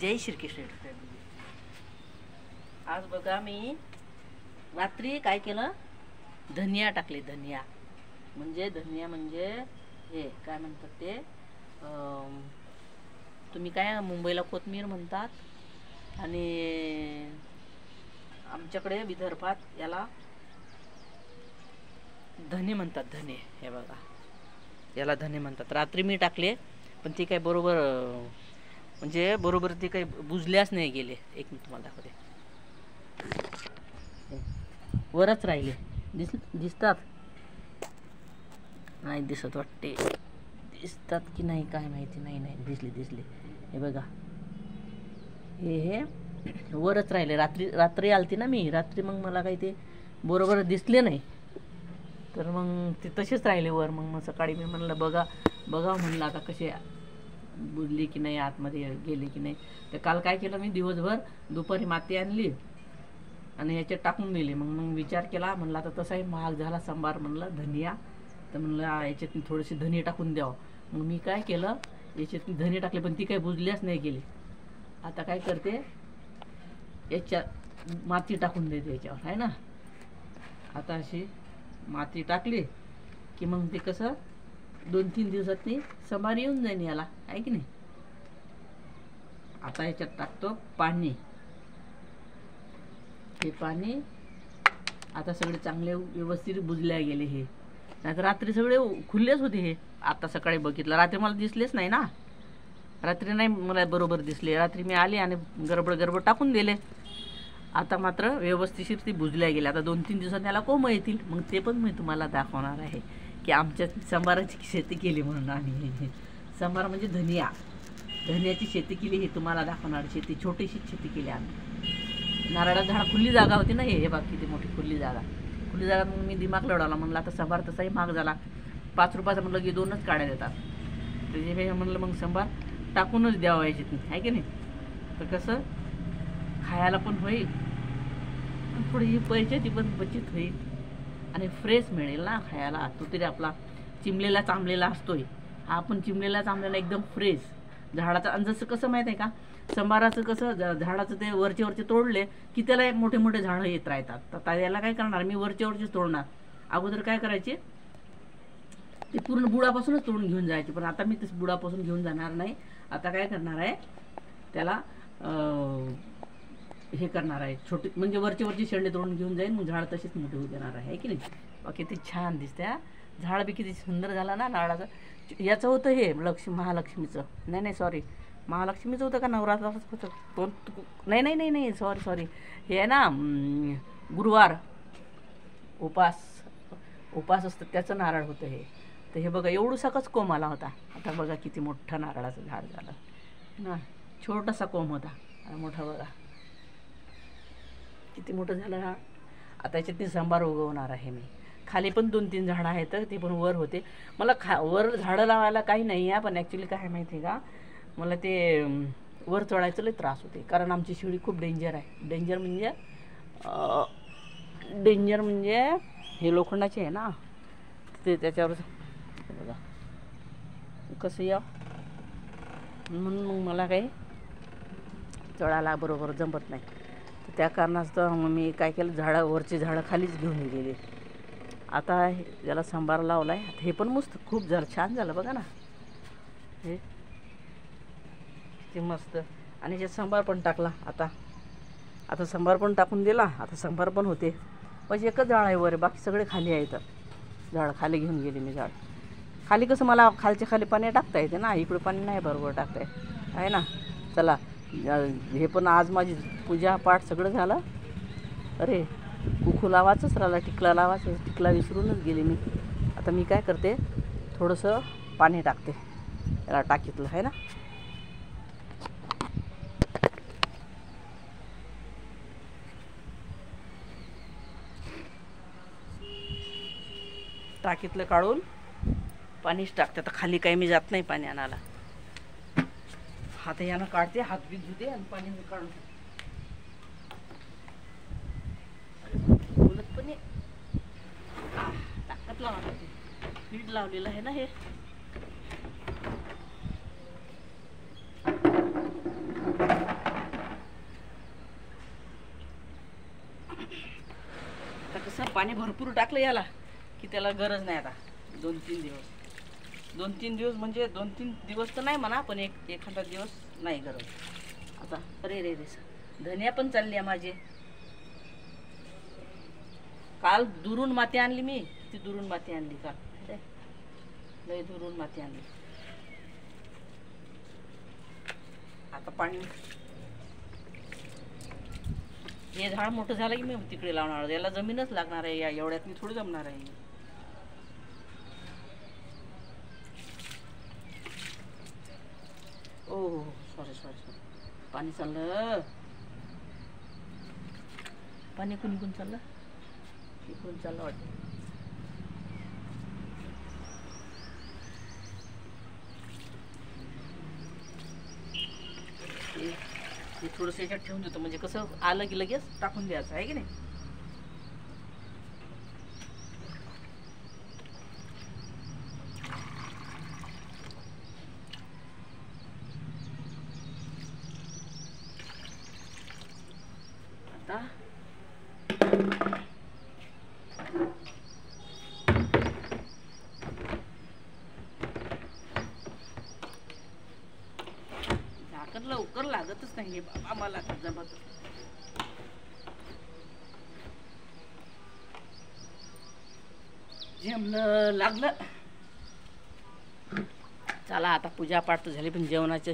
जय Shrikrishna family. आज बघा मी रात्री काय केलं, धनिया टाकले. धनिया म्हणजे हे काय म्हणतात ते, तुम्ही काय मुंबईला कोथमीर म्हणतात आणि आमच्याकडे विदर्भात याला धने म्हणतात. धने, हे बघा याला धने म्हणतात. रात्री मी टाकले पण ती काय बरोबर म्हणजे बरोबर ती काही बुजल्याच नाही गेले. एक मी तुम्हाला दाखवते, वरच राहिले. दिसतात नाही दिसत वाटते, दिसतात की नाही काय माहिती. नाही दिसले. हे बघा हे वरच राहिले. रात्री आलती ना मी रात्री, मग मला काही ते बरोबर दिसले नाही, तर मग ते तसेच राहिले वर. मग सकाळी मी म्हणलं बघा म्हणलं आता कसे बुजली की नाही, आतमध्ये गेले की नाही. तर काल काय केलं मी, दिवसभर दुपारी माती आणली आणि ह्याच्यात टाकून दिली. मग विचार केला, म्हणलं आता तसाही महाग झाला सांबार, म्हणलं धनिया, तर म्हणलं याच्यात थोडेसे धने टाकून द्यावं. मग मी काय केलं, याच्यात धने टाकले पण ती काही बुजल्याच नाही गेली. आता काय करते, याच्यात माती टाकून देते याच्यावर, आहे ना. आता अशी माती टाकली की मग ते कसं 2-3 दिवसात ती सांबार येऊन जाईन याला, आहे की नाही. आता याच्यात टाकतो पाणी. हे पाणी आता सगळे चांगले व्यवस्थित बुजल्या गेले. हे नाहीतर रात्री सगळे खुल्लेच होते. हे आता सकाळी बघितलं, रात्री मला दिसलेच नाही ना. रात्री नाही मला बरोबर दिसले. रात्री मी आले आणि गडबड टाकून दिले. आता मात्र व्यवस्थित ती बुजल्या गेली. आता 2-3 दिवसात त्याला कोंब येतील, मग ते पण मी तुम्हाला दाखवणार आहे की आमच्या सांबाराची शेती केली म्हणून आम्ही. सांबार म्हणजे धनियाची शेती केली, हे तुम्हाला दाखवणार. छोटीशी शेती केली आम्ही. नारळाचं झाड, खुल्ली जागा होती ना. हे बाकी किती मोठी खुल्ली जागा. मग मी दिमाग लढवला, म्हणलं आता सांबार तसाही महाग झाला, 5 रुपयाचा म्हणलं की 2च काड्या देतात. त्याच्यापेक्षा म्हणलं मग सांबार टाकूनच द्यावं याच्यात, आहे की नाही. तर कसं खायला पण होईल, थोडी पैशाची पण बचत होईल आणि फ्रेश मिळेल ना खायला. तो तरी आपला चिमलेला चांबलेला असतोय, हा पण चिमलेला चांबलेला एकदम फ्रेश झाडाचा. आणि जसं कसं माहीत आहे का, सांबाराचं कसं झाडाचं ते वरचे तोडले की त्याला मोठे झाडं येत राहतात. तर याला काय करणार मी, वरचेच तोडणार. अगोदर काय करायचे, ते पूर्ण बुडापासूनच तोडून घेऊन जायचे, पण आता मी ते बुडापासून घेऊन जाणार नाही. आता काय करणार आहे, त्याला हे करणार आहे, छोटे म्हणजे वरचे शेंडे तोडून घेऊन जाईन, मग झाड तशीच मोठे होऊ देणार आहे की नाही. बाकी ते छान दिसते. झाड बी किती सुंदर झालं ना नारळाचं. याचं होतं हे महालक्ष्मीचं, नाही सॉरी, महालक्ष्मीचं होतं का नवरात्राचं होतं, नाही सॉरी, हे आहे ना गुरुवार उपास असतं त्याचं नारळ होतं हे. तर हे बघा एवढूसाकच कोंब आला होता. आता बघा किती मोठं नारळाचं झाड झालं ना. छोटासा कोंब होता, मोठा बघा किती मोठं झालं हा. आता याच्यात सांबार उगवणार आहे मी. खाली पण 2-3 झाडं आहेत, ते पण वर होते. मला वर झाडं लावायला काही नाही आहे, पण ॲक्च्युली काय माहिती आहे का, मला ते वर चढायचं लई त्रास होते. कारण आमची शिडी खूप डेंजर आहे. डेंजर म्हणजे हे लोखंडाचे आहे ना, ते त्याच्यावर बघा कसं या, म्हणून मग मला काही चढायला बरोबर जमत नाही. तर त्या कारणास्तव मग मी काय केलं, वरची झाडं खालीच घेऊन गेले. आता याला सांबार लावला आहे. हे पण मस्त खूप झालं, छान झालं बघा ना हे, ते मस्त. आणि याच्यात सांबार पण टाकला. आता सांबार पण टाकून दिला. आता सांबार पण होते. म्हणजे एकच झाड आहे वर, बाकी सगळे खाली आहेत. झाड खाली घेऊन गेले मी. झाड खाली कसं मला खालच्या खाली पाणी टाकता येते ना, इकडे पाणी नाही बरोबर टाकता येत आहे ना. चला, हे पण आज माझी पूजा पाठ सगळं झालं. अरे कुखू लावायचंच राहिला, टिकला विसरूनच गेले मी. आता मी काय करते, थोडंसं पाणी टाकते याला टाकीतलं, आहे ना. टाकीतलं काढून पाणीच टाकते. आता खाली काही मी जात नाही पाणी आणायला. हात यानं काढते, हात बी धुते आणि पाणी काढून बोलत पण ताकद लावा, पीठ लावलेलं आहे ना हे. पाणी भरपूर टाकलं याला की त्याला गरज नाही आता 2-3 दिवस. 2-3 दिवस म्हणजे 2-3 दिवस तर नाही म्हणा, पण एखादा दिवस नाही गरज आता. अरे रे रे, धनिया पण चालली आहे माझी. काल दुरून माती आणली मी, ती दुरून माती आणली काल, लय दुरून माती आणली. आता पाणी, हे झाड मोठं झालं की मी तिकडे लावणार. याला जमीनच लागणार आहे, या एवढ्यात मी थोडी जमणार आहे. ओ सॉरी सॉरी सॉरी, पाणी चाललं. पाणी कुणीकडून चाललं, इकडून चाललं वाटतं. हे थोडंसं याच्यात ठेवून देतो, म्हणजे कसं आलं की लगेच टाकून द्यायचं आहे की नाही. आता झाकण लवकर लागतच नाही बाबा मला जमत. जमलं, लागलं. चला आता पूजापाठ तर झाली, पण जेवणाची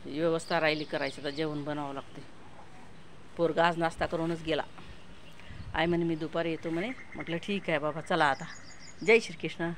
व्यवस्था राहिली करायची. तर जेवण बनावं लागते. पोरगा आज नाश्ता करूनच गेला. आई म्हणे मी दुपारी येतो म्हणे. म्हटलं ठीक आहे बाबा, चला आता. जय श्रीकृष्ण.